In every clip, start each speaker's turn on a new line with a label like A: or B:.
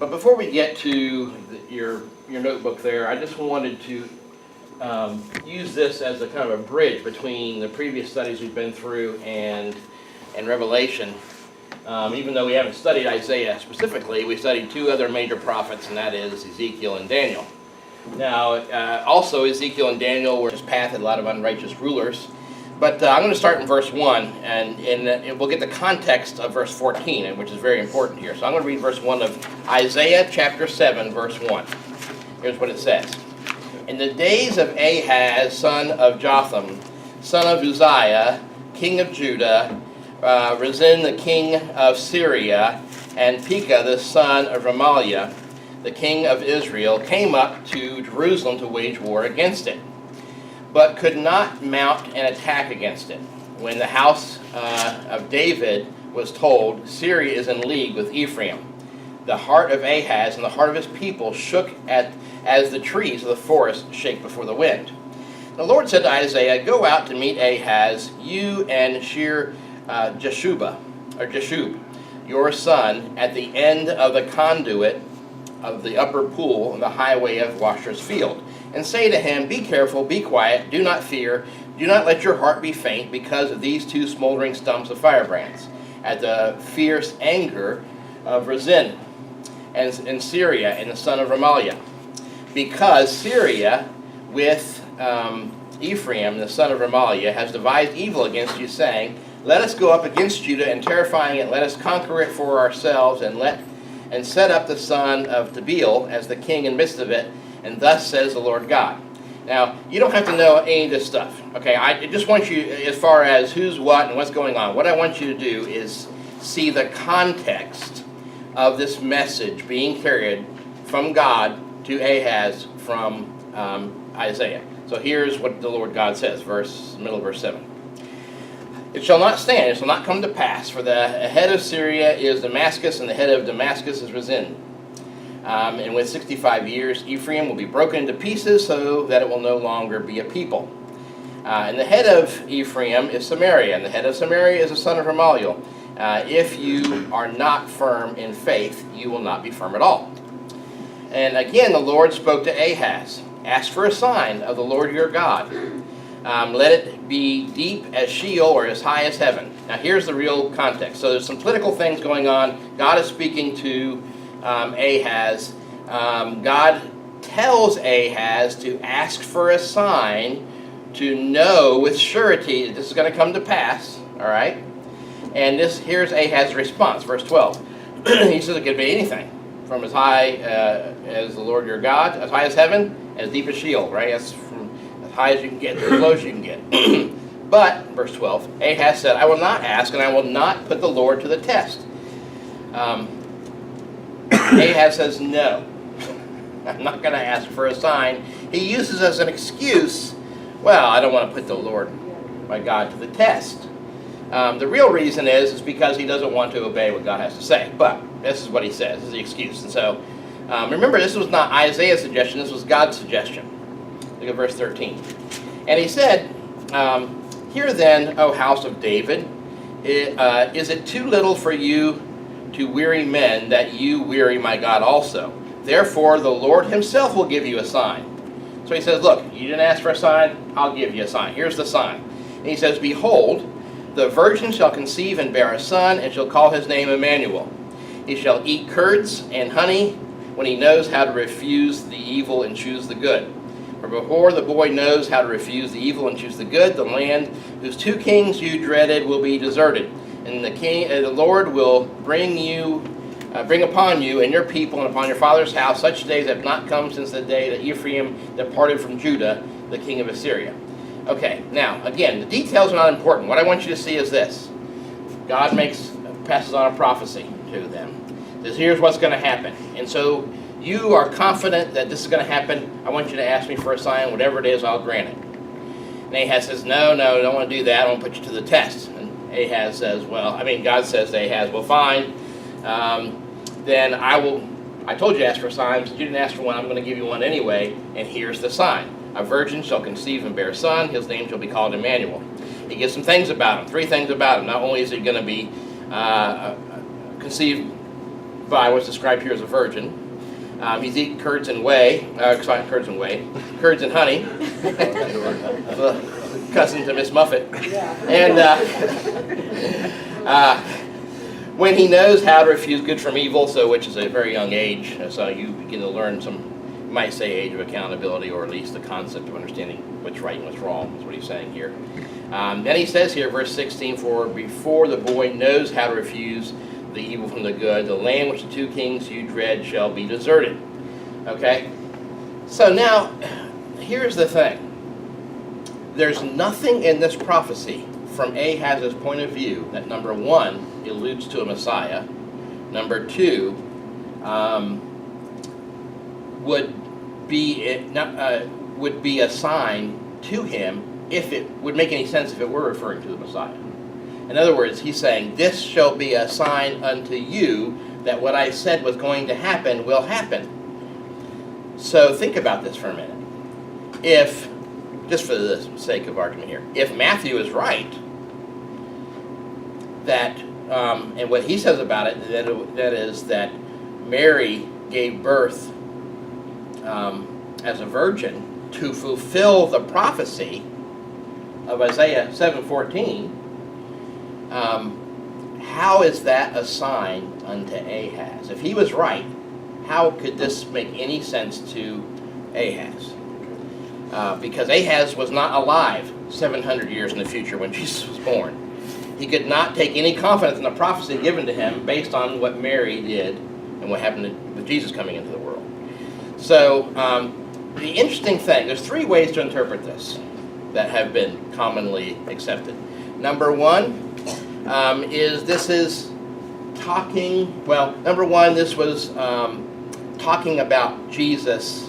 A: But before we get to your notebook there, I just wanted to use this as a kind of a bridge between the previous studies we've been through and Revelation. Even though we haven't studied Isaiah specifically, we studied two other major prophets, and that is Ezekiel and Daniel. Now, also Ezekiel and Daniel were just path a lot of unrighteous rulers. But I'm going to start in verse 1, and we'll get the context of verse 14, which is very important here. So I'm going to read verse 1 of Isaiah chapter 7, verse 1. Here's what it says. In the days of Ahaz, son of Jotham, son of Uzziah, king of Judah, Rezin the king of Syria, and Pekah the son of Remaliah, the king of Israel, came up to Jerusalem to wage war against it, but could not mount an attack against it. When the house of David was told, Syria is in league with Ephraim, the heart of Ahaz and the heart of his people shook as the trees of the forest shake before the wind. The Lord said to Isaiah, go out to meet Ahaz, you and Jeshub, your son, at the end of the conduit of the upper pool on the highway of Washer's field, and say to him, be careful, be quiet, do not fear, do not let your heart be faint because of these two smoldering stumps of firebrands, at the fierce anger of Rezin and Syria and the son of Remaliah. Because Syria with Ephraim, the son of Remaliah, has devised evil against you, saying, let us go up against Judah and terrifying it, let us conquer it for ourselves, and set up the son of Tabeel as the king in midst of it, and thus says the Lord God. Now, you don't have to know any of this stuff, okay? I just want you, as far as who's what and what's going on, what I want you to do is see the context of this message being carried from God to Ahaz from Isaiah. So here's what the Lord God says, middle of verse 7. It shall not stand, it shall not come to pass, for the head of Syria is Damascus, and the head of Damascus is Rezin. And with 65 years, Ephraim will be broken into pieces so that it will no longer be a people. And the head of Ephraim is Samaria, and the head of Samaria is the son of Remaliah. If you are not firm in faith, you will not be firm at all. And again, the Lord spoke to Ahaz, ask for a sign of the Lord your God. Let it be deep as Sheol or as high as heaven. Now here's the real context. So there's some political things going on. God is speaking to Ahaz. God tells Ahaz to ask for a sign to know with surety that this is going to come to pass. All right? And here's Ahaz's response, verse 12. He says it could be anything from as high as the Lord your God, as high as heaven, as deep as Sheol, right? That's from as high as you can get, as low as you can get. But, verse 12, Ahaz said, I will not ask, and I will not put the Lord to the test. Ahaz says, no, I'm not going to ask for a sign. He uses as an excuse, well, I don't want to put the Lord, my God, to the test. The real reason is because he doesn't want to obey what God has to say. But this is what he says, this is the excuse. And so, remember, this was not Isaiah's suggestion, this was God's suggestion. Look at verse 13. And he said, hear then, O house of David, is it too little for you to weary men that you weary my God also? Therefore the Lord himself will give you a sign. So he says, look, you didn't ask for a sign, I'll give you a sign. Here's the sign. And he says, behold, the virgin shall conceive and bear a son, and shall call his name Emmanuel. He shall eat curds and honey when he knows how to refuse the evil and choose the good. For before the boy knows how to refuse the evil and choose the good, the land whose two kings you dreaded will be deserted. And the Lord will bring upon you and your people and upon your father's house such days have not come since the day that Ephraim departed from Judah, the king of Assyria. Okay, now, again, the details are not important. What I want you to see is this. God passes on a prophecy to them. Says, here's what's going to happen. And so you are confident that this is going to happen. I want you to ask me for a sign. Whatever it is, I'll grant it. And Ahaz says, no, I don't want to do that. I want to put you to the test. And God says to Ahaz, well, fine. Then I told you to ask for signs. You didn't ask for one. I'm going to give you one anyway. And here's the sign. A virgin shall conceive and bear a son. His name shall be called Emmanuel. He gives some things about him. 3 things about him. Not only is he going to be conceived by what's described here as a virgin. He's eating curds and whey, curds and honey, the cousin to Miss Muffet. And when he knows how to refuse good from evil, which is a very young age, so you begin to learn some, you might say, age of accountability, or at least the concept of understanding what's right and what's wrong, is what he's saying here. Then he says here, verse 16, for before the boy knows how to refuse the evil from the good, the land which the two kings you dread shall be deserted. Okay? So now, here's the thing. There's nothing in this prophecy from Ahaz's point of view that, number one, alludes to a Messiah. Number two, would be a sign to him, if it would make any sense if it were referring to the Messiah. In other words, he's saying, this shall be a sign unto you that what I said was going to happen will happen. So think about this for a minute. If, just for the sake of argument here, if Matthew is right, that, and what he says about it, that is that Mary gave birth as a virgin to fulfill the prophecy of Isaiah 7:14, how is that a sign unto Ahaz? If he was right, how could this make any sense to Ahaz? Because Ahaz was not alive 700 years in the future when Jesus was born. He could not take any confidence in the prophecy given to him based on what Mary did and what happened with Jesus coming into the world. So the interesting thing, there's three ways to interpret this that have been commonly accepted. Number one is this is talking, well, number one, this was talking about Jesus,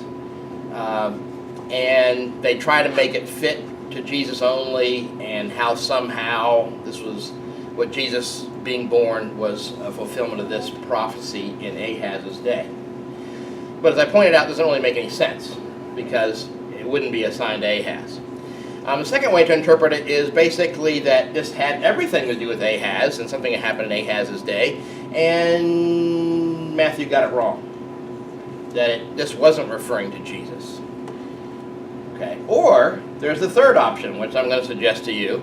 A: and they try to make it fit to Jesus only, and how somehow this was what Jesus being born was a fulfillment of this prophecy in Ahaz's day. But as I pointed out, it doesn't really make any sense, because it wouldn't be a sign to Ahaz. The second way to interpret it is basically that this had everything to do with Ahaz, and something that happened in Ahaz's day, and Matthew got it wrong. That this wasn't referring to Jesus. Okay. Or there's the third option, which I'm going to suggest to you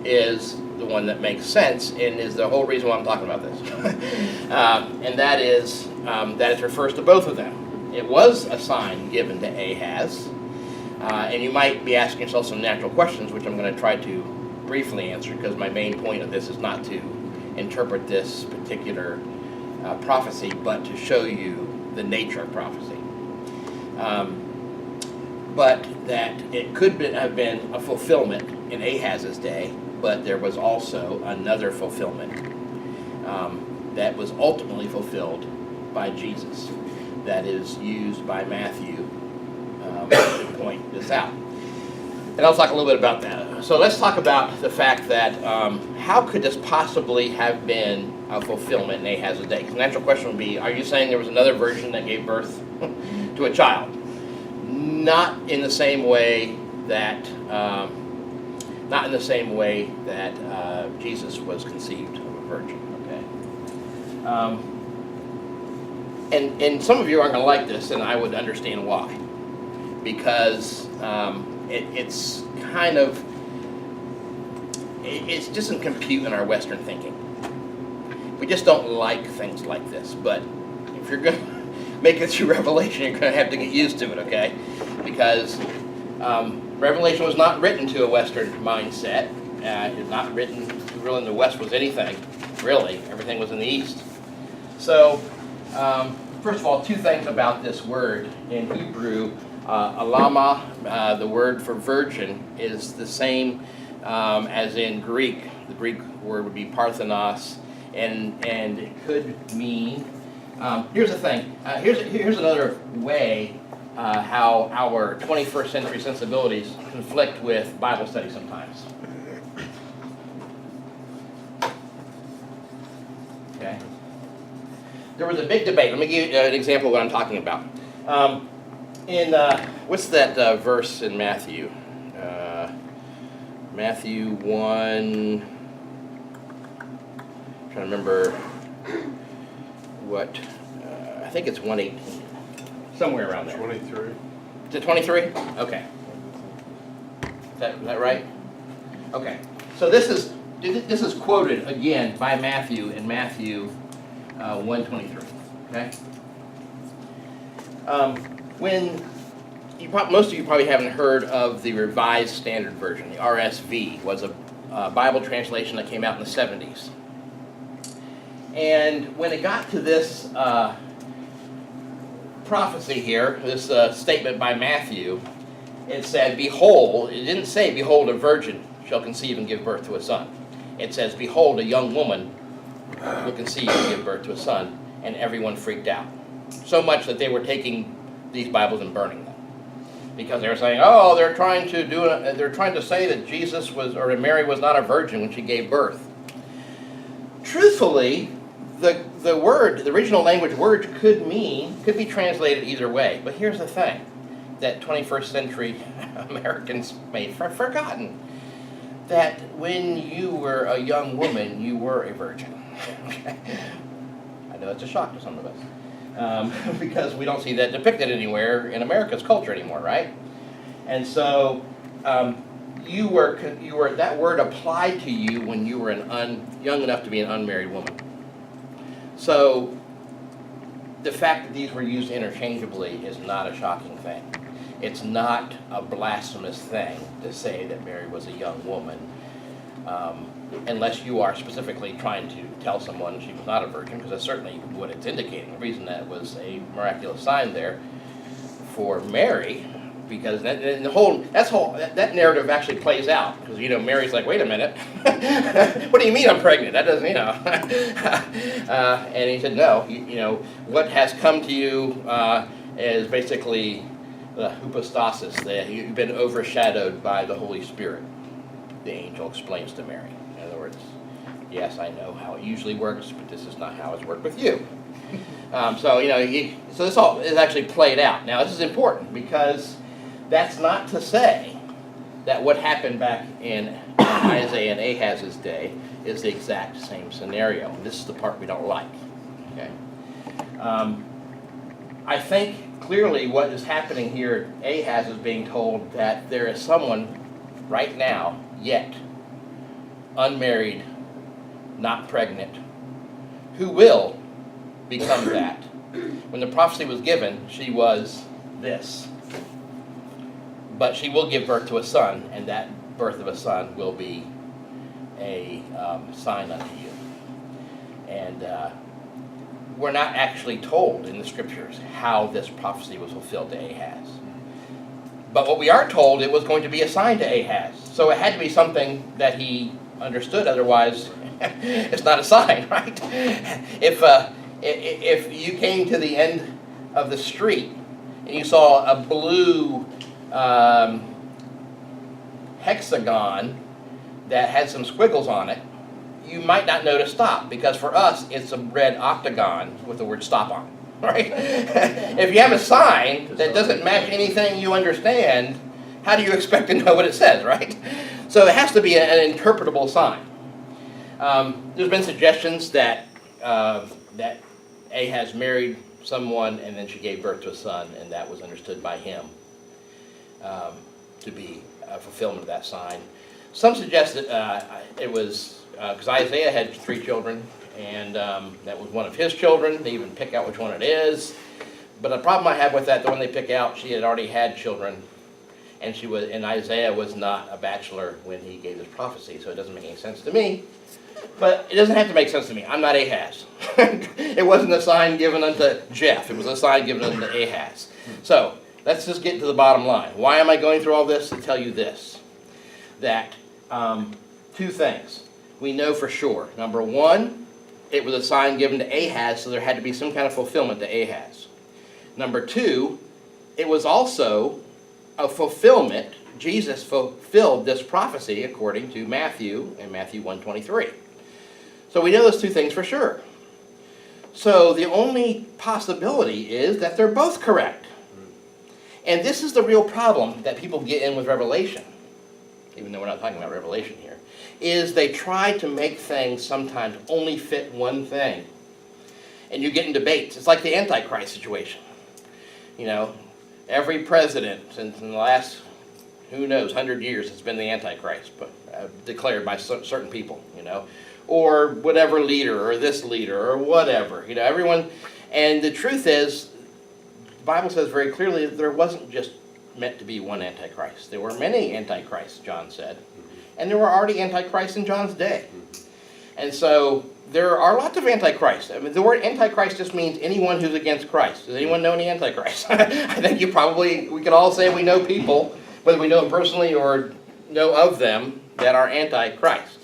A: is the one that makes sense, and is the whole reason why I'm talking about this. And that is that it refers to both of them. It was a sign given to Ahaz. And you might be asking yourself some natural questions, which I'm going to try to briefly answer, because my main point of this is not to interpret this particular prophecy, but to show you the nature of prophecy. But that it could have been a fulfillment in Ahaz's day, but there was also another fulfillment that was ultimately fulfilled by Jesus, that is used by Matthew to point this out. And I'll talk a little bit about that. So let's talk about the fact that how could this possibly have been a fulfillment in Ahaz's day? Because the natural question would be, are you saying there was another virgin that gave birth to a child? Not in the same way that Jesus was conceived of a virgin. Okay. And some of you aren't going to like this, and I would understand why. Because it's kind of, it doesn't compute in our Western thinking. We just don't like things like this. But if you're going to make it through Revelation, you're going to have to get used to it, okay? Because Revelation was not written to a Western mindset. It was not written really in the West was anything, really. Everything was in the East. So, first of all, two things about this word in Hebrew. Alama, the word for virgin, is the same as in Greek. The Greek word would be parthenos, and it could mean. Here's the thing. Here's another way how our 21st century sensibilities conflict with Bible study sometimes. Okay. There was a big debate. Let me give you an example of what I'm talking about. What's that verse in Matthew? Matthew 1. I'm trying to remember what think it's 118. Somewhere around there.
B: 23.
A: Is it 23? Okay. Is that right? Okay. So this is quoted again by Matthew in Matthew 1:23. Okay. When most of you probably haven't heard of the Revised Standard Version, the RSV was a Bible translation that came out in the 70s. And when it got to this prophecy here, this statement by Matthew, it said, behold, it didn't say, behold, a virgin shall conceive and give birth to a son. It says, behold, a young woman will conceive and give birth to a son, and everyone freaked out. So much that they were taking these Bibles and burning them. Because they were saying, oh, they're trying to say that Jesus was, or Mary was not a virgin when she gave birth. Truthfully, the word, the original language word could be translated either way. But here's the thing that 21st century Americans may have forgotten. That when you were a young woman, you were a virgin. I know that's a shock to some of us. Because we don't see that depicted anywhere in America's culture anymore, right? And so you were that word applied to you when you were young enough to be an unmarried woman. So the fact that these were used interchangeably is not a shocking thing. It's not a blasphemous thing to say that Mary was a young woman, unless you are specifically trying to tell someone she was not a virgin, because that's certainly what it's indicating. The reason that was a miraculous sign there for Mary, because that narrative actually plays out, because Mary's like, wait a minute, what do you mean I'm pregnant? That doesn't, and he said, no, what has come to you is basically the hypostasis, that you've been overshadowed by the Holy Spirit. The angel explains to Mary. In other words, yes, I know how it usually works, but this is not how it's worked with you. So this all is actually played out. Now, this is important because that's not to say that what happened back in Isaiah and Ahaz's day is the exact same scenario. And this is the part we don't like. Okay. I think clearly what is happening here, Ahaz is being told that there is someone right now, yet, unmarried, not pregnant, who will become that. When the prophecy was given, she was this. But she will give birth to a son, and that birth of a son will be a sign unto you. And we're not actually told in the scriptures how this prophecy was fulfilled to Ahaz. But what we are told, it was going to be a sign to Ahaz. So it had to be something that he understood, otherwise it's not a sign, right? If you came to the end of the street and you saw a blue hexagon that had some squiggles on it, you might not know to stop, because for us it's a red octagon with the word stop on, right? If you have a sign that doesn't match anything you understand, how do you expect to know what it says, right? So it has to be an interpretable sign. There's been suggestions that Ahaz married someone and then she gave birth to a son, and that was understood by him to be a fulfillment of that sign. Some suggest that it was because Isaiah had 3 children, and that was one of his children. They even pick out which one it is. But the problem I have with that, the one they pick out, she had already had children, and Isaiah was not a bachelor when he gave this prophecy, so it doesn't make any sense to me. But it doesn't have to make sense to me. I'm not Ahaz. It wasn't a sign given unto Jeff. It was a sign given unto Ahaz. So let's just get to the bottom line. Why am I going through all this? To tell you this, that 2 things we know for sure. Number 1, it was a sign given to Ahaz, so there had to be some kind of fulfillment to Ahaz. Number 2, it was also a fulfillment. Jesus fulfilled this prophecy according to Matthew in Matthew 1:23. So we know those 2 things for sure. So the only possibility is that they're both correct. And this is the real problem that people get in with Revelation, even though we're not talking about Revelation here, is they try to make things sometimes only fit one thing. and you get in debates. It's like the Antichrist situation. You know, every president since in the last, who knows, 100 years has been the Antichrist, but declared by certain people, you know, or whatever leader, or this leader, or whatever, you know, everyone. And the truth is, the Bible says very clearly that there wasn't just meant to be one Antichrist. There were many Antichrists, John said, and there were already Antichrists in John's day. And so there are lots of Antichrists. I mean, the word Antichrist just means anyone who's against Christ. Does anyone know any Antichrists? I think we could all say we know people, whether we know them personally or know of them, that are Antichrist.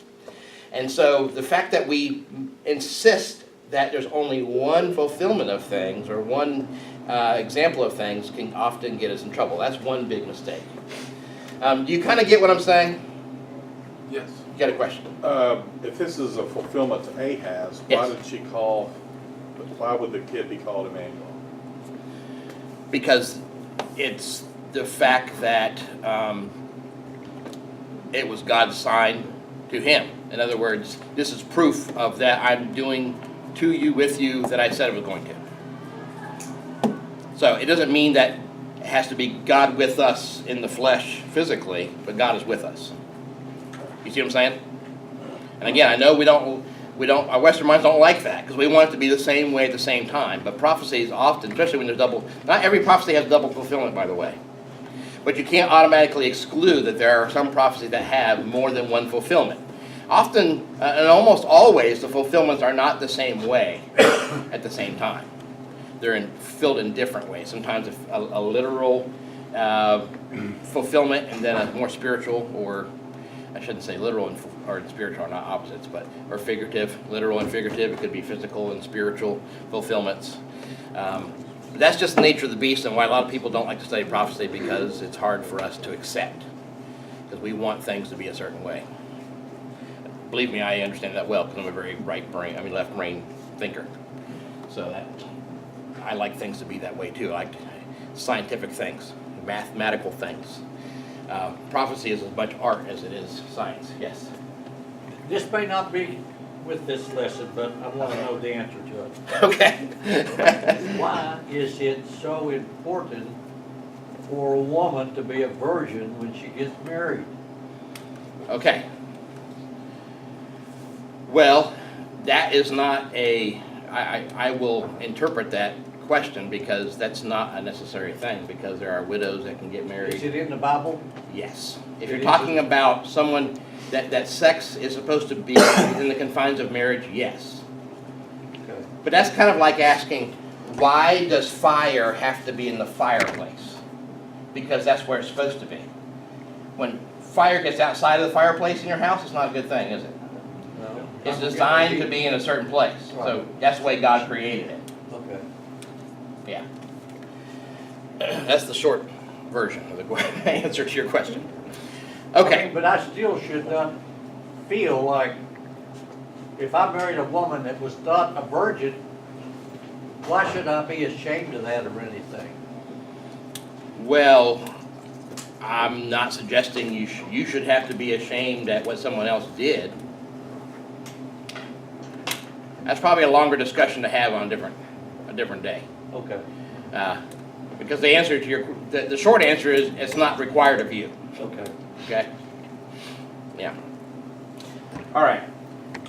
A: And so the fact that we insist that there's only one fulfillment of things, or one example of things, can often get us in trouble. That's one big mistake. Do you kind of get what I'm saying?
B: Yes.
A: You got a question?
B: If this is a fulfillment to Ahaz,
A: Yes.
B: why would the kid be called Emmanuel?
A: Because it's the fact that it was God's sign to him. In other words, this is proof of that I'm doing to you, with you, that I said I was going to. So it doesn't mean that it has to be God with us in the flesh physically, but God is with us. You see what I'm saying? And again, I know our Western minds don't like that, because we want it to be the same way at the same time. But prophecy is often, especially when there's not every prophecy has double fulfillment, by the way. But you can't automatically exclude that there are some prophecies that have more than one fulfillment. Often, and almost always, the fulfillments are not the same way at the same time. They're filled in different ways. Sometimes a literal fulfillment, and then a more spiritual, or I shouldn't say literal or spiritual are not opposites, or figurative. Literal and figurative. It could be physical and spiritual fulfillments. But that's just the nature of the beast, and why a lot of people don't like to study prophecy, because it's hard for us to accept, because we want things to be a certain way. Believe me, I understand that well, because I'm a very left brain thinker. So I like things to be that way too. I like scientific things, mathematical things. Prophecy is as much art as it is science. Yes?
C: This may not be with this lesson, but I want to know the answer to it.
A: Okay.
C: Why is it so important for a woman to be a virgin when she gets married?
A: Okay. Well, that is not I will interpret that question, because that's not a necessary thing, because there are widows that can get married.
C: Is it in the Bible?
A: Yes. If you're talking about someone that sex is supposed to be in the confines of marriage, yes.
C: Okay.
A: But that's kind of like asking, why does fire have to be in the fireplace? Because that's where it's supposed to be. When fire gets outside of the fireplace in your house, it's not a good thing, is it?
C: No.
A: It's designed to be in a certain place. So that's the way God created it.
C: Okay.
A: Yeah. That's the short version of the answer to your question. Okay.
C: But I still should not feel like, if I married a woman that was not a virgin, why should I be ashamed of that or anything?
A: Well, I'm not suggesting you should have to be ashamed at what someone else did. That's probably a longer discussion to have on a different day.
C: Okay.
A: Because the answer to the short answer is, it's not required of you.
C: Okay.
A: Okay? Yeah. All right.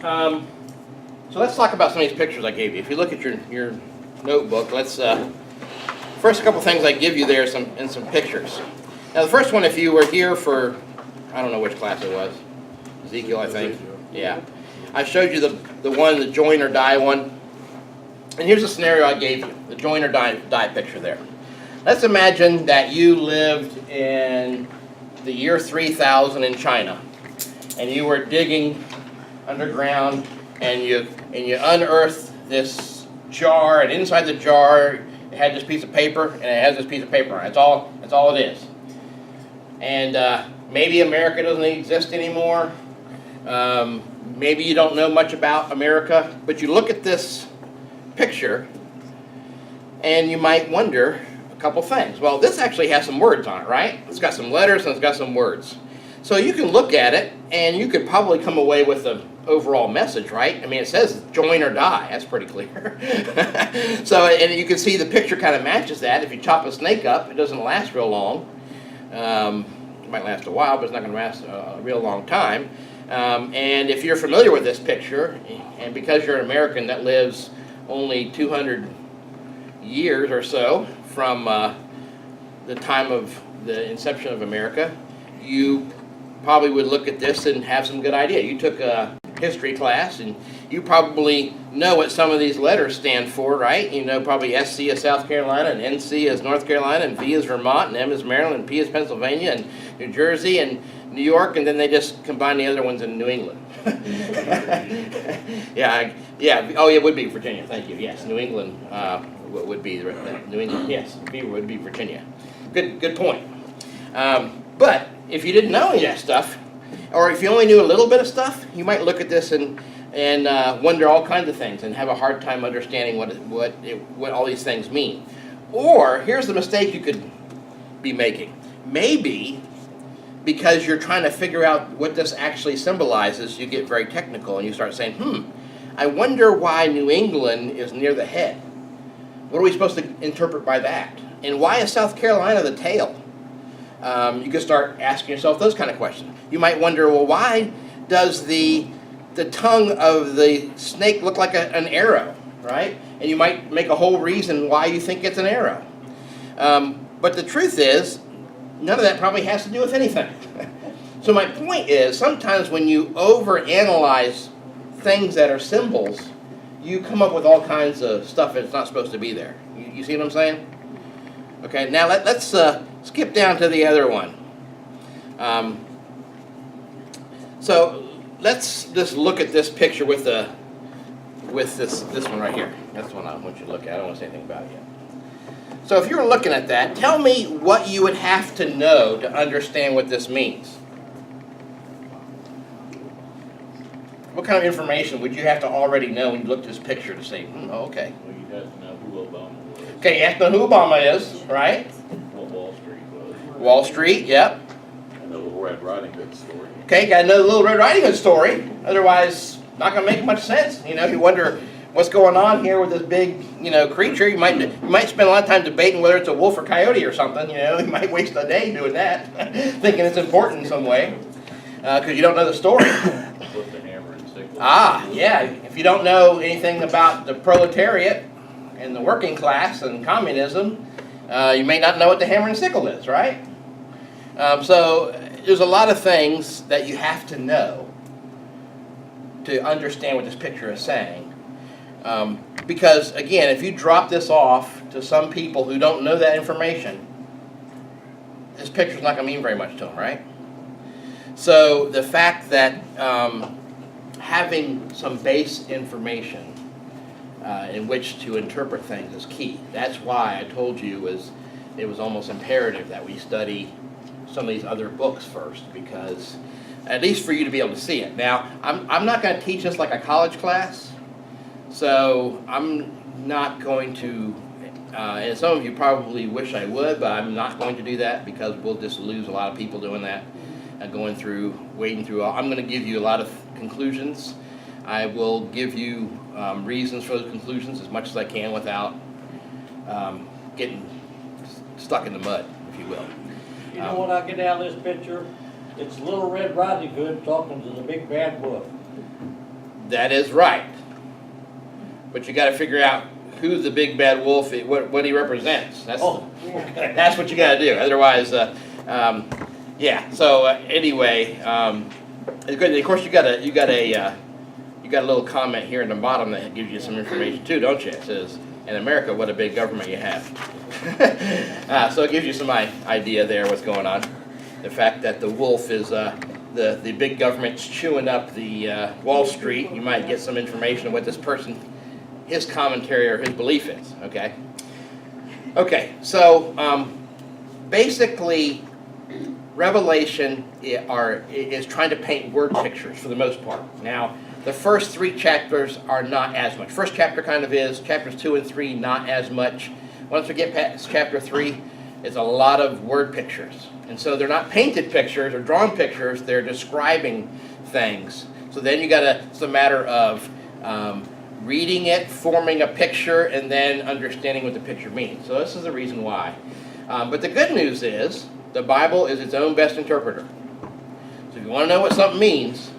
A: So let's talk about some of these pictures I gave you. If you look at your notebook, let's first couple things I give you there some pictures. Now the first one, if you were here for, I don't know which class it was, Ezekiel, I think. Yeah. I showed you the one, the join or die one. And here's the scenario I gave you, the join or die picture there. Let's imagine that you lived in the year 3000 in China, and you were digging underground, and you unearthed this jar, and inside the jar it had this piece of paper, and it has this piece of paper on it. That's all it is. And maybe America doesn't exist anymore. Maybe you don't know much about America, but you look at this picture, and you might wonder a couple things. Well, this actually has some words on it, right? It's got some letters and it's got some words. So you can look at it, and you could probably come away with the overall message, right? I mean, it says join or die. That's pretty clear. So, and you can see the picture kind of matches that. If you chop a snake up, it doesn't last real long. It might last a while, but it's not going to last a real long time. And if you're familiar with this picture, and because you're an American that lives only 200 years or so from the time of the inception of America, you probably would look at this and have some good idea. You took a history class, and you probably know what some of these letters stand for, right? You know probably SC is South Carolina, and NC is North Carolina, and V is Vermont, and M is Maryland, and P is Pennsylvania, and New Jersey, and New York, and then they just combine the other ones in New England. Yeah, oh, it would be Virginia, thank you, yes, New England would be, New England, yes, V would be Virginia. Good point. But if you didn't know any of that stuff, or if you only knew a little bit of stuff, you might look at this and wonder all kinds of things and have a hard time understanding what all these things mean. Or here's the mistake you could be making. Maybe because you're trying to figure out what this actually symbolizes, you get very technical and you start saying, I wonder why New England is near the head. What are we supposed to interpret by that? And why is South Carolina the tail? You can start asking yourself those kind of questions. You might wonder, well, why does the tongue of the snake look like an arrow, right? And you might make a whole reason why you think it's an arrow. But the truth is, none of that probably has to do with anything. So my point is, sometimes when you overanalyze things that are symbols, you come up with all kinds of stuff that's not supposed to be there. You see what I'm saying? Okay, now let's skip down to the other one. So let's just look at this picture with this one right here. That's the one I want you to look at. I don't want to say anything about it yet. So if you're looking at that, tell me what you would have to know to understand what this means. What kind of information would you have to already know when you look at this picture to say, oh, okay.
B: Well, you have to know who Obama was.
A: Okay, you have to know who Obama is, right?
B: What Wall Street was.
A: Wall Street, yep.
B: And the Little Red Riding Hood story.
A: Okay, got to know the Little Red Riding Hood story. Otherwise, not going to make much sense. You know, you wonder what's going on here with this big, creature. You might spend a lot of time debating whether it's a wolf or coyote or something. You might waste a day doing that, thinking it's important in some way, because you don't know the story.
B: With the hammer and sickle.
A: Yeah. If you don't know anything about the proletariat and the working class and communism, you may not know what the hammer and sickle is, right? So there's a lot of things that you have to know to understand what this picture is saying. Because, again, if you drop this off to some people who don't know that information, this picture's not going to mean very much to them, right? So the fact that having some base information in which to interpret things is key. That's why I told you it was almost imperative that we study some of these other books first, because at least for you to be able to see it. Now, I'm not going to teach this like a college class, so I'm not going to, and some of you probably wish I would, but I'm not going to do that because we'll just lose a lot of people doing that, wading through all. I'm going to give you a lot of conclusions. I will give you reasons for those conclusions as much as I can without getting stuck in the mud, if you will.
C: You know what I get out of this picture? It's Little Red Riding Hood talking to the big bad wolf.
A: That is right. But you got to figure out who the big bad wolf is, what he represents. That's what you got to do. Otherwise, yeah. So anyway, it's good. Of course, you got a little comment here in the bottom that gives you some information too, don't you? It says, "In America, what a big government you have." So it gives you some idea there what's going on. The fact that the wolf is the big government's chewing up the Wall Street. You might get some information on what this person, his commentary or his belief is. Okay. Okay. So basically, Revelation is trying to paint word pictures for the most part. Now, the first 3 chapters are not as much. First chapter kind of is. Chapters 2 and 3 not as much. Once we get past chapter 3, It's a lot of word pictures. And so they're not painted pictures or drawn pictures, they're describing things. So then it's a matter of reading it, forming a picture, and then understanding what the picture means. So this is the reason why. But the good news is, the Bible is its own best interpreter. So if you want to know what something means,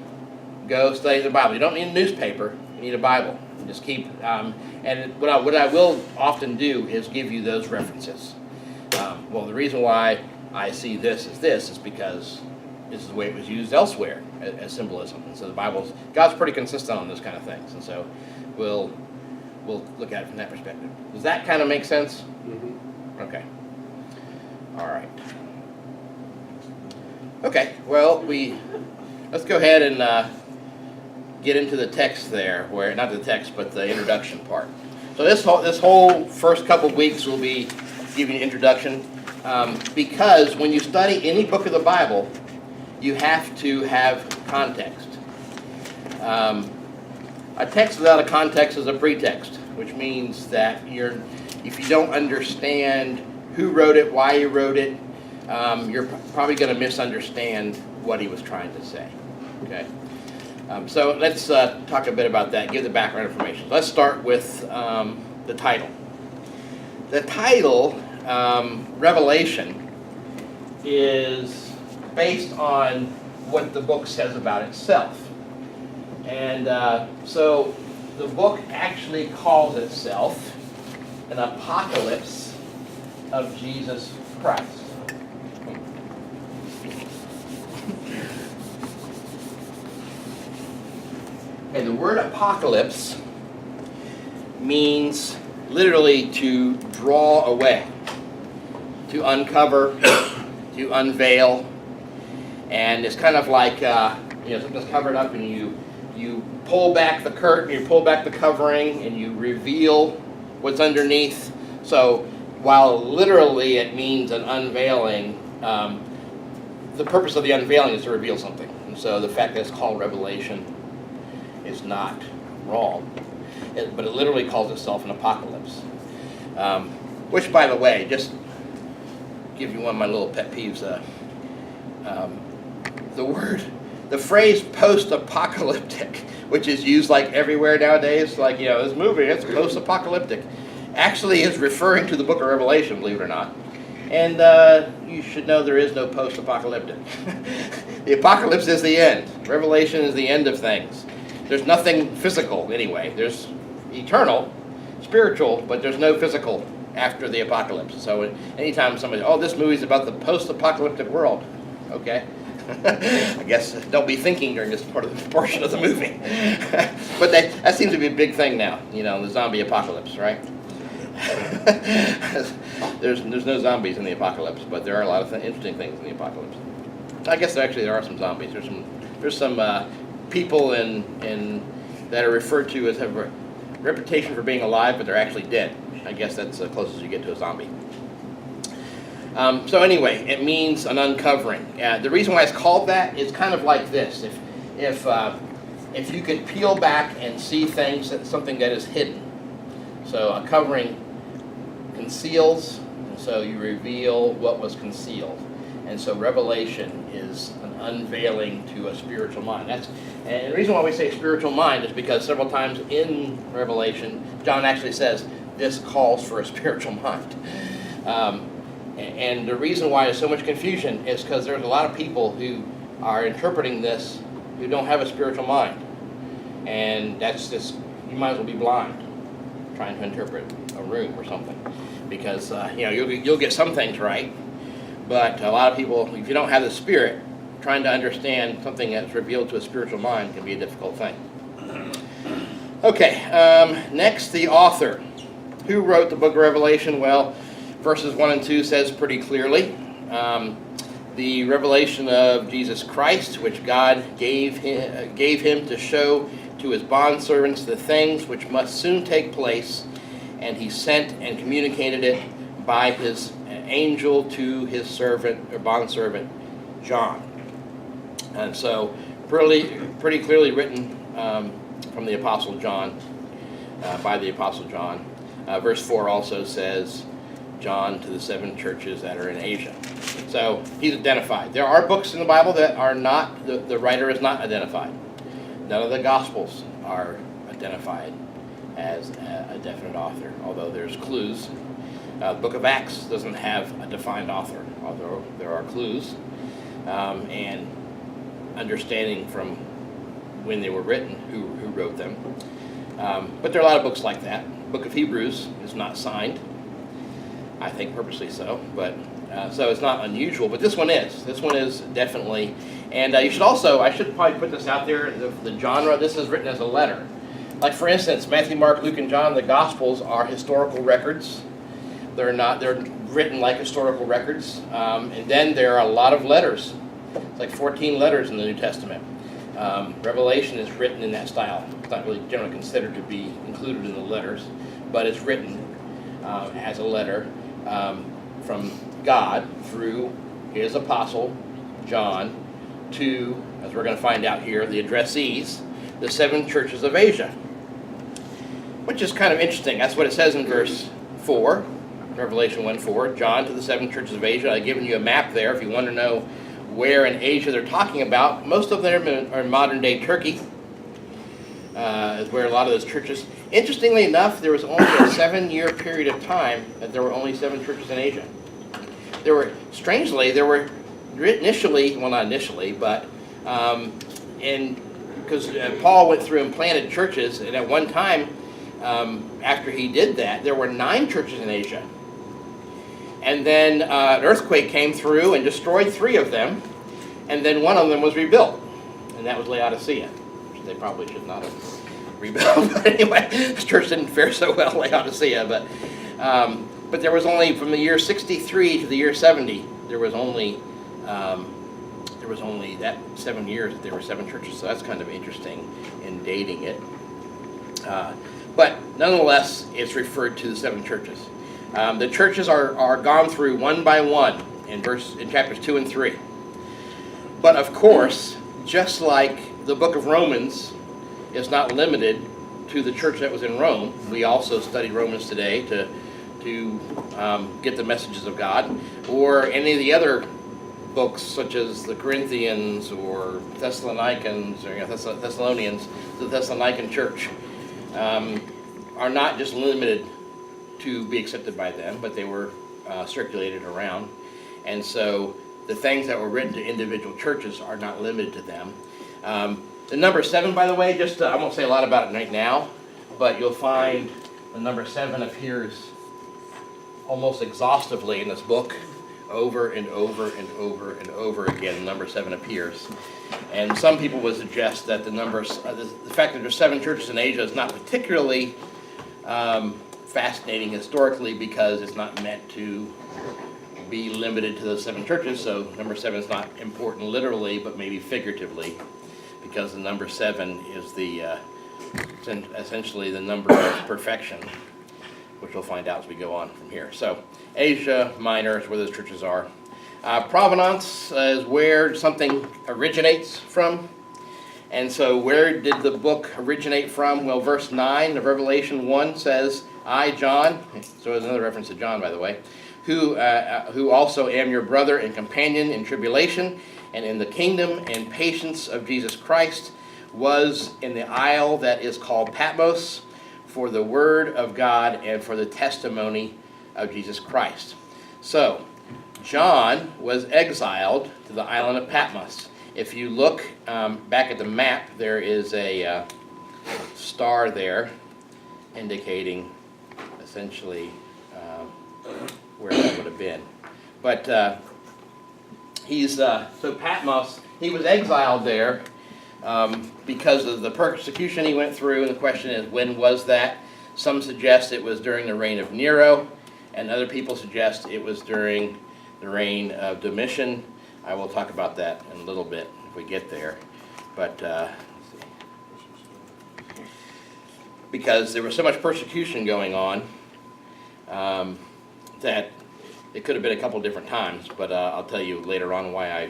A: go study the Bible. You don't need a newspaper, you need a Bible. Just keep, and what I will often do is give you those references. Well, the reason why I see this is because this is the way it was used elsewhere as symbolism. And so God's pretty consistent on those kind of things. And so we'll look at it from that perspective. Does that kind of make sense?
B: Mm-hmm.
A: Okay. All right. Okay, well, let's go ahead and get into the text there, where not the text, but the introduction part. So this whole first couple of weeks will be giving an introduction, because when you study any book of the Bible, you have to have context. A text without a context is a pretext, which means that if you don't understand who wrote it, why he wrote it, you're probably going to misunderstand what he was trying to say. Okay. So let's talk a bit about that, give the background information. Let's start with the title. The title, Revelation, is based on what the book says about itself. And so the book actually calls itself an apocalypse of Jesus Christ. Okay, the word apocalypse means literally to draw away, to uncover, to unveil, and it's kind of like something's covered up, and you pull back the curtain, you pull back the covering, and you reveal what's underneath. So while literally it means an unveiling, the purpose of the unveiling is to reveal something. And so the fact that it's called Revelation is not wrong, but it literally calls itself an apocalypse. Which, by the way, just give you one of my little pet peeves. The phrase post-apocalyptic, which is used like everywhere nowadays, like this movie, it's post-apocalyptic, actually is referring to the book of Revelation, believe it or not. And you should know there is no post-apocalyptic. The apocalypse is the end. Revelation is the end of things. There's nothing physical anyway. There's eternal, spiritual, but there's no physical after the apocalypse. So anytime somebody, this movie's about the post-apocalyptic world, okay. I guess don't be thinking during this portion of the movie. But that seems to be a big thing now, the zombie apocalypse, right? There's no zombies in the apocalypse, but there are a lot of interesting things in the apocalypse. I guess there are some zombies. There's some people that are referred to as have a reputation for being alive, but they're actually dead. I guess that's the closest you get to a zombie. So anyway, it means an uncovering. The reason why it's called that is kind of like this: if you could peel back and see something that is hidden. So a covering conceals, and so you reveal what was concealed. And so Revelation is an unveiling to a spiritual mind. And the reason why we say spiritual mind is because several times in Revelation, John actually says, this calls for a spiritual mind. And the reason why there's so much confusion is because there's a lot of people who are interpreting this who don't have a spiritual mind. And that's just, you might as well be blind trying to interpret a room or something. Because, you'll get some things right, but a lot of people, if you don't have the Spirit, trying to understand something that's revealed to a spiritual mind can be a difficult thing. Okay, next, the author. Who wrote the book of Revelation? Well, verses 1 and 2 says pretty clearly, the revelation of Jesus Christ, which God gave him to show to his bondservants the things which must soon take place, and he sent and communicated it by his angel to his servant or bondservant John. And so pretty clearly written from the Apostle John, by the Apostle John. Verse 4 also says, John to the 7 churches that are in Asia. So he's identified. There are books in the Bible that are not, the writer is not identified. None of the Gospels are identified as a definite author, although there's clues. The book of Acts doesn't have a defined author, although there are clues and understanding from when they were written, who wrote them. But there are a lot of books like that. The book of Hebrews is not signed, I think purposely so, but so it's not unusual, but this one is. This one is definitely, and you should also, I should probably put this out there, the genre, this is written as a letter. Like for instance, Matthew, Mark, Luke, and John, the Gospels are historical records. They're written like historical records. And then there are a lot of letters. It's like 14 letters in the New Testament. Revelation is written in that style. It's not really generally considered to be included in the letters, but it's written as a letter from God through his apostle, John, to, as we're going to find out here, the addressees, the 7 churches of Asia. Which is kind of interesting. That's what it says in verse 4, Revelation 1:4, John to the 7 churches of Asia. I've given you a map there if you want to know where in Asia they're talking about. Most of them are in modern-day Turkey, is where a lot of those churches. Interestingly enough, there was only a 7-year period of time that there were only 7 churches in Asia. There were initially, well not initially, but because Paul went through and planted churches, and at one time, after he did that, there were 9 churches in Asia. And then an earthquake came through and destroyed 3 of them, and then one of them was rebuilt, and that was Laodicea, which they probably should not have rebuilt. But anyway, this church didn't fare so well, Laodicea. But there was only, from the year 63 to the year 70, there was only that 7 years that there were 7 churches. So that's kind of interesting in dating it. But nonetheless, it's referred to the 7 churches. The churches are gone through one by one in chapters 2 and 3. But of course, just like the book of Romans is not limited to the church that was in Rome, we also study Romans today to get the messages of God, or any of the other books such as the Corinthians or Thessalonians, or Thessalonians, the Thessalonican church. Are not just limited to be accepted by them, but they were circulated around. And so the things that were written to individual churches are not limited to them. The number 7, by the way, I won't say a lot about it right now, but you'll find the number 7 appears almost exhaustively in this book. Over and over and over and over again, number 7 appears. And some people would suggest that the fact that there's 7 churches in Asia is not particularly fascinating historically, because it's not meant to be limited to those 7 churches. So number 7 is not important literally, but maybe figuratively, because the number 7 is essentially the number of perfection, which we'll find out as we go on from here. So Asia Minor is where those churches are. Provenance is where something originates from. And so where did the book originate from? Well, verse 9 of Revelation 1 says, I, John, so there's another reference to John, by the way, who also am your brother and companion in tribulation and in the kingdom and patience of Jesus Christ, was in the isle that is called Patmos, for the word of God and for the testimony of Jesus Christ. So, John was exiled to the island of Patmos. If you look back at the map, there is a star there indicating essentially where that would have been. But so Patmos, he was exiled there because of the persecution he went through, and the question is, when was that? Some suggest it was during the reign of Nero, and other people suggest it was during the reign of Domitian. I will talk about that in a little bit if we get there. But let's see. Because there was so much persecution going on that it could have been a couple different times, but I'll tell you later on why I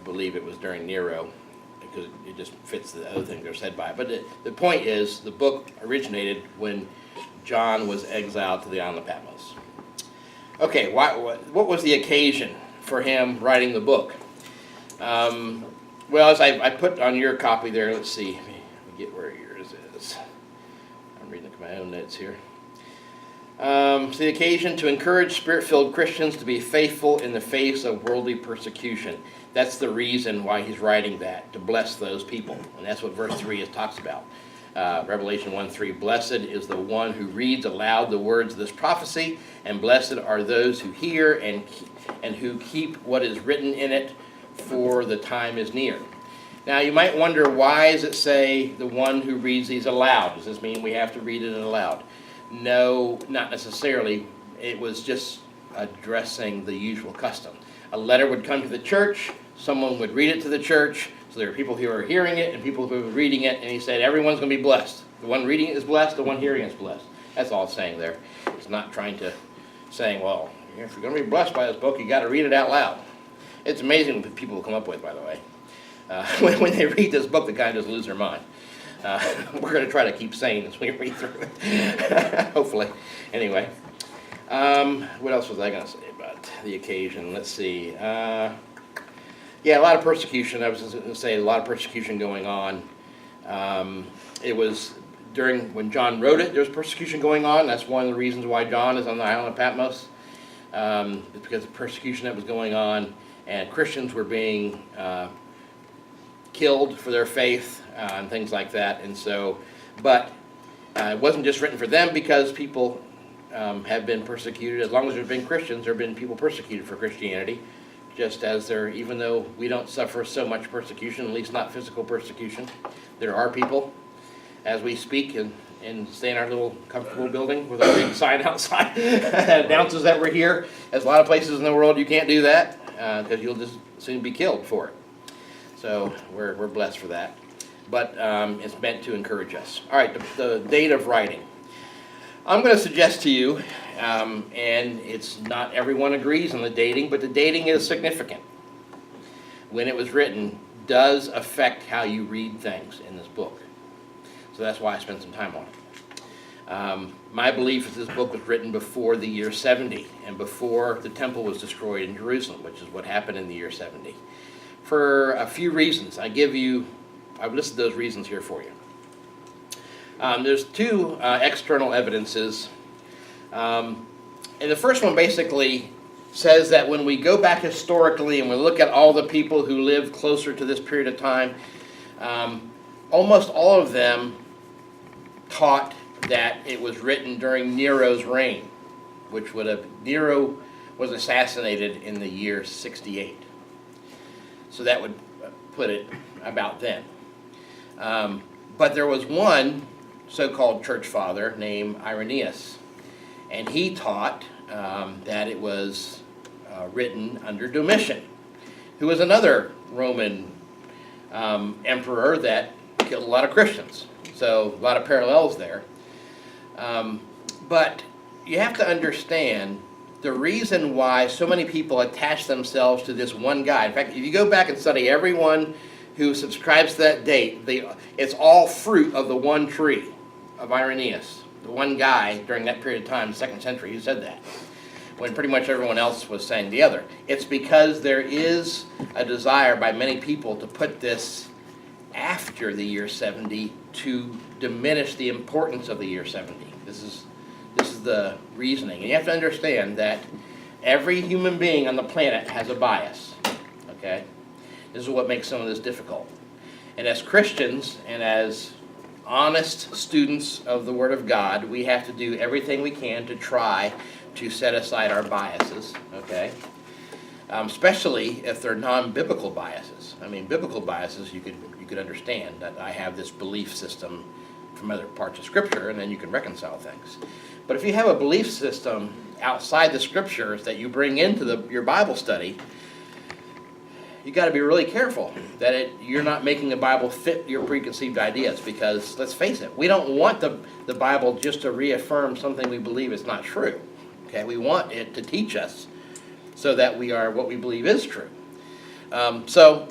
A: believe it was during Nero, because it just fits the other things that are said by it. But the point is, the book originated when John was exiled to the island of Patmos. Okay, what was the occasion for him writing the book? Well, as I put on your copy there, let's see, let me get where yours is. I'm reading my own notes here. So the occasion to encourage Spirit-filled Christians to be faithful in the face of worldly persecution. That's the reason why he's writing that, to bless those people. And that's what verse 3 talks about. Revelation 1:3, blessed is the one who reads aloud the words of this prophecy, and blessed are those who hear and who keep what is written in it, for the time is near. Now you might wonder, why does it say the one who reads these aloud? Does this mean we have to read it aloud? No, not necessarily. It was just addressing the usual custom. A letter would come to the church, someone would read it to the church, so there are people who are hearing it and people who are reading it, and he said everyone's going to be blessed. The one reading it is blessed, the one hearing it is blessed. That's all it's saying there. It's not trying to saying, well, if you're going to be blessed by this book, you got to read it out loud. It's amazing what people will come up with, by the way. When they read this book, they kind of just lose their mind. We're going to try to keep sane as we read through it, hopefully. Anyway, what else was I going to say about the occasion? Let's see. Yeah, a lot of persecution. I was just going to say a lot of persecution going on. It was during when John wrote it, there was persecution going on. That's one of the reasons why John is on the island of Patmos. It's because of persecution that was going on, and Christians were being killed for their faith and things like that. And so, but it wasn't just written for them, because people have been persecuted. As long as there's been Christians, there have been people persecuted for Christianity. Just as there, even though we don't suffer so much persecution, at least not physical persecution, there are people, as we speak and stay in our little comfortable building with a big sign outside that announces that we're here. There's a lot of places in the world you can't do that, because you'll just soon be killed for it. So we're blessed for that. But it's meant to encourage us. All right, the date of writing. I'm going to suggest to you, and it's not everyone agrees on the dating, but the dating is significant. When it was written does affect how you read things in this book. So that's why I spent some time on it. My belief is this book was written before the year 70 and before the temple was destroyed in Jerusalem, which is what happened in the year 70. For a few reasons. I've listed those reasons here for you. There's two external evidences. And the first one basically says that when we go back historically and we look at all the people who lived closer to this period of time, almost all of them taught that it was written during Nero's reign, Nero was assassinated in the year 68. So that would put it about then. But there was one so-called church father named Irenaeus, and he taught that it was written under Domitian, who was another Roman emperor that killed a lot of Christians. So a lot of parallels there. But you have to understand the reason why so many people attach themselves to this one guy. In fact, if you go back and study everyone who subscribes to that date, it's all fruit of the one tree of Irenaeus, the one guy during that period of time, the 2nd century, who said that, when pretty much everyone else was saying the other. It's because there is a desire by many people to put this after the year 70 to diminish the importance of the year 70. This is the reasoning. And you have to understand that every human being on the planet has a bias, okay? This is what makes some of this difficult. And as Christians and as honest students of the Word of God, we have to do everything we can to try to set aside our biases, okay? Especially if they're non-biblical biases. I mean, biblical biases you could understand that I have this belief system from other parts of Scripture, and then you can reconcile things. But if you have a belief system outside the Scriptures that you bring into your Bible study, you got to be really careful that you're not making the Bible fit your preconceived ideas, because let's face it, we don't want the Bible just to reaffirm something we believe is not true. Okay, we want it to teach us so that we are what we believe is true. So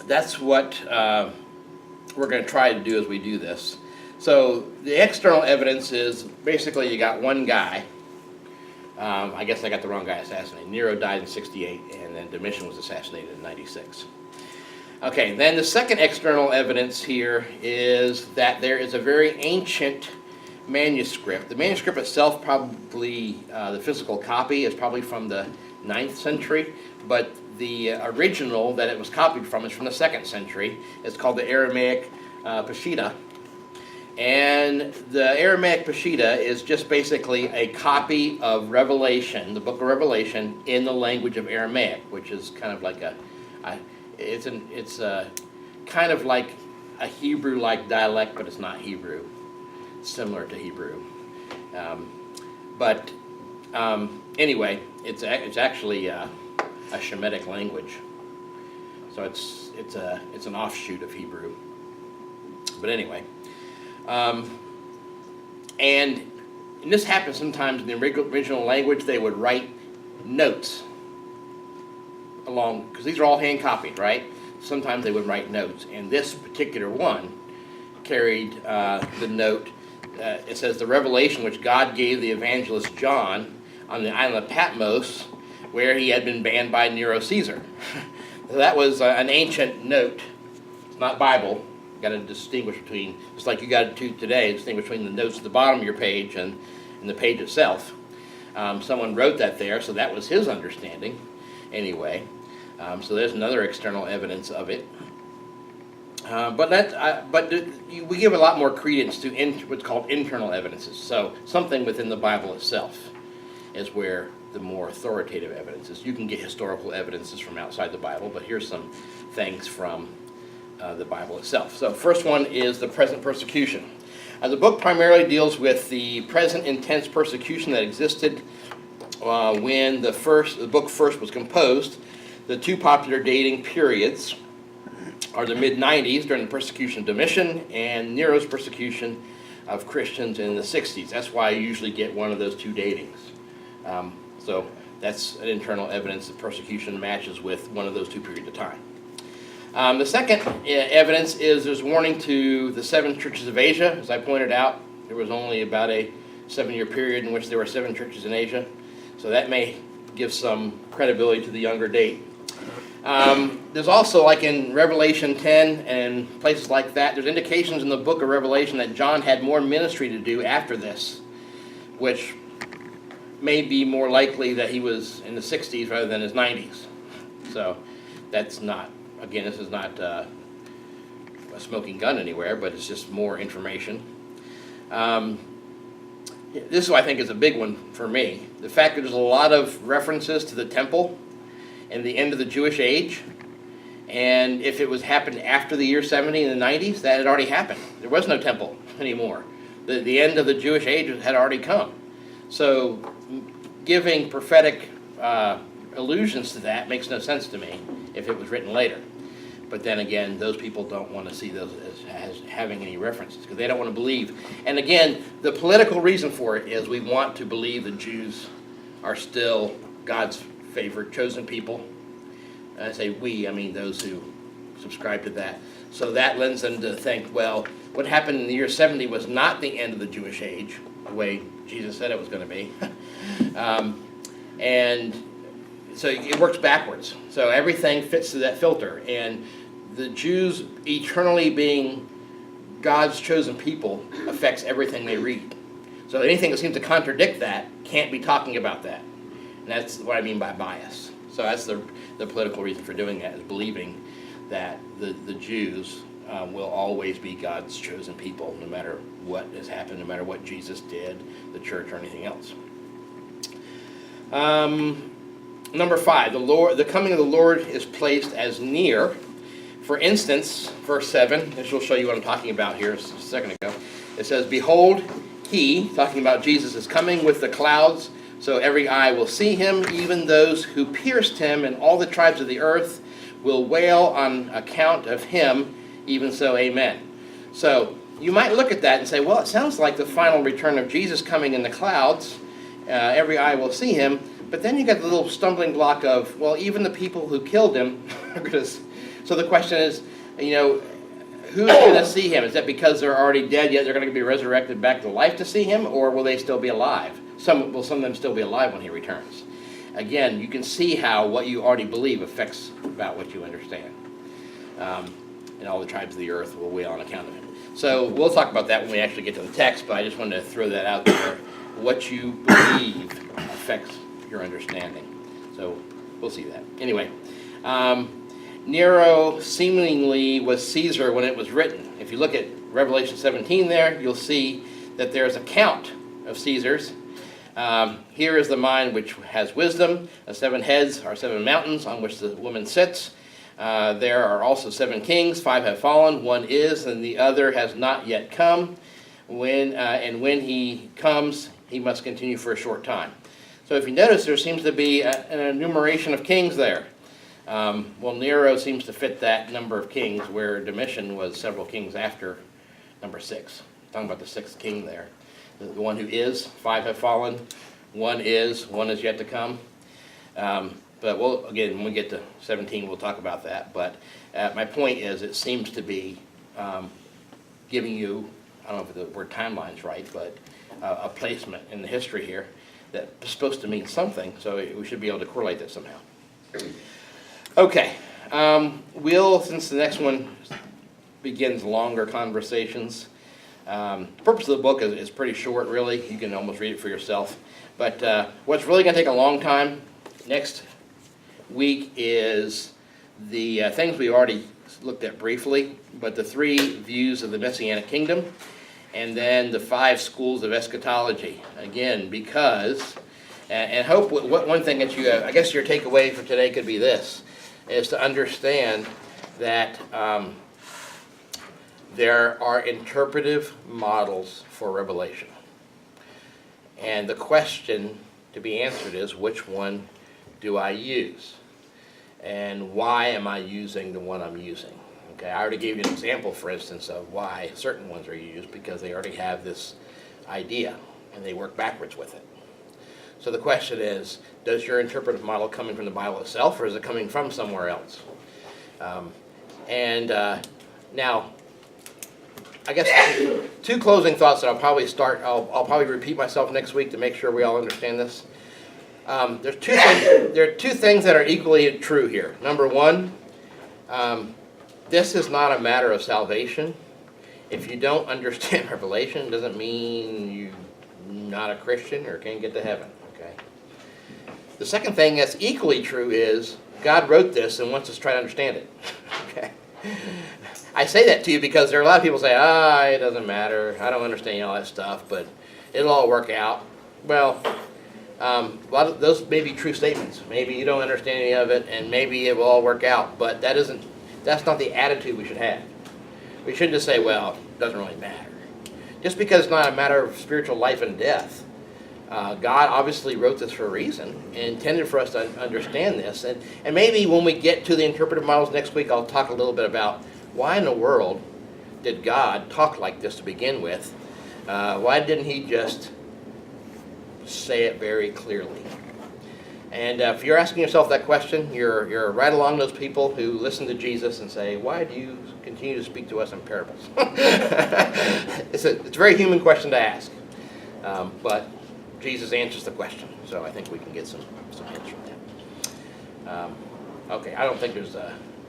A: that's what we're going to try to do as we do this. So the external evidence is basically you got one guy I guess I got the wrong guy assassinated. Nero died in 68, and then Domitian was assassinated in 96. Okay, then the second external evidence here is that there is a very ancient manuscript. The manuscript itself, probably the physical copy, is probably from the 9th century, but the original that it was copied from is from the 2nd century. It's called the Aramaic Peshitta. And the Aramaic Peshitta is just basically a copy of Revelation, the book of Revelation, in the language of Aramaic, which is kind of like it's kind of like a Hebrew-like dialect, but it's not Hebrew. It's similar to Hebrew. Anyway, it's actually a Shemitic language. So it's an offshoot of Hebrew. But anyway. And this happens sometimes in the original language. They would write notes along, because these are all hand copied, right? Sometimes they would write notes, and this particular one carried the note. It says, the revelation which God gave the evangelist John on the island of Patmos, where he had been banned by Nero Caesar. So that was an ancient note. It's not Bible. Got to distinguish between, just like you got to today, distinguish between the notes at the bottom of your page and the page itself. Someone wrote that there, so that was his understanding. Anyway, so there's another external evidence of it. We give a lot more credence to what's called internal evidences. So something within the Bible itself is where the more authoritative evidence is. You can get historical evidences from outside the Bible, but here's some things from the Bible itself. So first one is the present persecution. The book primarily deals with the present intense persecution that existed when the book first was composed. The two popular dating periods are the mid-90s during the persecution of Domitian and Nero's persecution of Christians in the 60s. That's why you usually get one of those two datings. So that's an internal evidence that persecution matches with one of those two periods of time. The second evidence is there's warning to the 7 churches of Asia. As I pointed out, there was only about a 7-year period in which there were 7 churches in Asia. So that may give some credibility to the younger date. There's also, like in Revelation 10 and places like that, there's indications in the book of Revelation that John had more ministry to do after this, which may be more likely that he was in the 60s rather than his 90s. So that's not, again, this is not a smoking gun anywhere, but it's just more information. This, I think, is a big one for me. The fact that there's a lot of references to the temple and the end of the Jewish age, and if it was happened after the year 70 in the 90s, that had already happened. There was no temple anymore. The end of the Jewish age had already come. So giving prophetic allusions to that makes no sense to me if it was written later. But then again, those people don't want to see those as having any references because they don't want to believe. And again, the political reason for it is we want to believe the Jews are still God's favored chosen people. And I say we, I mean those who subscribe to that. So that lends them to think, well, what happened in the year 70 was not the end of the Jewish age, the way Jesus said it was going to be. And so it works backwards. So everything fits to that filter. And the Jews eternally being God's chosen people affects everything they read. So anything that seems to contradict that can't be talking about that. And that's what I mean by bias. So that's the political reason for doing that, is believing that the Jews will always be God's chosen people, no matter what has happened, no matter what Jesus did, the church, or anything else. Number 5, the coming of the Lord is placed as near. For instance, verse 7, this will show you what I'm talking about here a second ago. It says, behold, he, talking about Jesus, is coming with the clouds, so every eye will see him, even those who pierced him, and all the tribes of the earth will wail on account of him, even so, amen. So you might look at that and say, well, it sounds like the final return of Jesus coming in the clouds. Every eye will see him. But then you get the little stumbling block of, well, even the people who killed him are going to. So the question is, who's going to see him? Is that because they're already dead, yet they're going to be resurrected back to life to see him, or will they still be alive? some of them still be alive when he returns. Again, you can see how what you already believe affects about what you understand. And all the tribes of the earth will wail on account of him. So we'll talk about that when we actually get to the text, but I just wanted to throw that out there. What you believe affects your understanding. So we'll see that. Anyway, Nero seemingly was Caesar when it was written. If you look at Revelation 17 there, you'll see that there's a count of Caesars. Here is the mind which has wisdom. The 7 heads are 7 mountains on which the woman sits. There are also 7 kings. 5 have fallen. 1 is, and the other has not yet come. And when he comes, he must continue for a short time. So if you notice, there seems to be an enumeration of kings there. Well, Nero seems to fit that number of kings, where Domitian was several kings after number 6. Talking about the 6th king there. The one who is, 5 have fallen, 1 is yet to come. But we'll, again, when we get to 17, we'll talk about that. But my point is, it seems to be giving you, I don't know if the word timeline's right, but a placement in the history here that's supposed to mean something, so we should be able to correlate that somehow. Okay, since the next one begins longer conversations, the purpose of the book is pretty short, really. You can almost read it for yourself. But what's really going to take a long time next week is the things we already looked at briefly, but the 3 views of the Messianic kingdom, and then the 5 schools of eschatology. Again, because, and hope one thing that you, I guess your takeaway for today could be this, is to understand that there are interpretive models for Revelation. And the question to be answered is, which one do I use? And why am I using the one I'm using? Okay, I already gave you an example, for instance, of why certain ones are used, because they already have this idea, and they work backwards with it. So the question is, does your interpretive model coming from the Bible itself, or is it coming from somewhere else? Now, I guess 2 closing thoughts that I'll probably start. I'll probably repeat myself next week to make sure we all understand this. There are 2 things that are equally true here. Number 1, this is not a matter of salvation. If you don't understand Revelation, it doesn't mean you're not a Christian or can't get to heaven. Okay. The second thing that's equally true is God wrote this and wants us to try to understand it. Okay. I say that to you because there are a lot of people say, it doesn't matter, I don't understand all that stuff, but it'll all work out. Well, a lot of those may be true statements. Maybe you don't understand any of it, and maybe it will all work out, but that's not the attitude we should have. We shouldn't just say, well, it doesn't really matter. Just because it's not a matter of spiritual life and death, God obviously wrote this for a reason and intended for us to understand this. And maybe when we get to the interpretive models next week, I'll talk a little bit about why in the world did God talk like this to begin with? Why didn't he just say it very clearly? And if you're asking yourself that question, you're right along those people who listen to Jesus and say, why do you continue to speak to us in parables? It's a very human question to ask. But Jesus answers the question, so I think we can get some hints from that. Okay, I don't think there's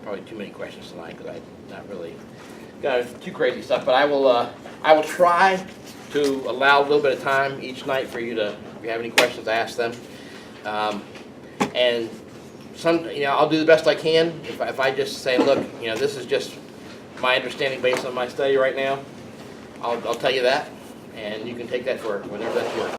A: probably too many questions tonight, because I'm not really got too crazy stuff, but I will try to allow a little bit of time each night for you to, if you have any questions, ask them. And I'll do the best I can. If I just say, look, this is just my understanding based on my study right now, I'll tell you that, and you can take that for whatever that's worth.